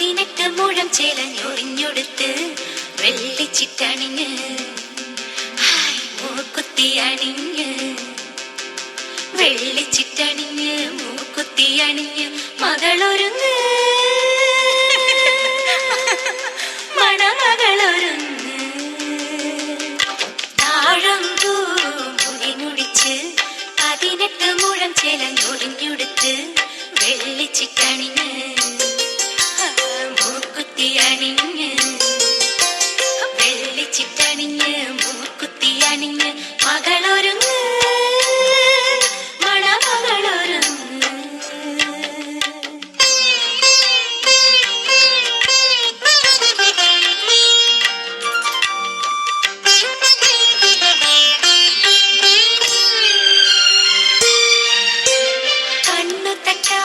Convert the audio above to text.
18 മുഴം ചേലഞ്ഞൊറിഞ്ഞൊടുത്ത് വെള്ളിച്ചിട്ടണിഞ്ഞ് മൂക്കുത്തി അണിഞ്ഞ് വെള്ളിച്ചിട്ടണിഞ്ഞ് മൂക്കുത്തി അണിഞ്ഞ് മകളൊരുങ്ങ് മണമകളൊരുങ്ങ് താഴമ്പൂ മുടി മുടിച്ച് 18 മുഴം ചേലഞ്ഞൊറിഞ്ഞൊടുത്ത് വെള്ളിച്ചിട്ടണിഞ്ഞ് മൂക്കുത്തി അണിഞ്ഞ് വെള്ളിച്ചിട്ടണിഞ്ഞ് മൂക്കുത്തി അണിഞ്ഞ് മകളൊരുങ്ങ് മണമകളൊരുങ്ങ്. കണ്ണു തട്ടാ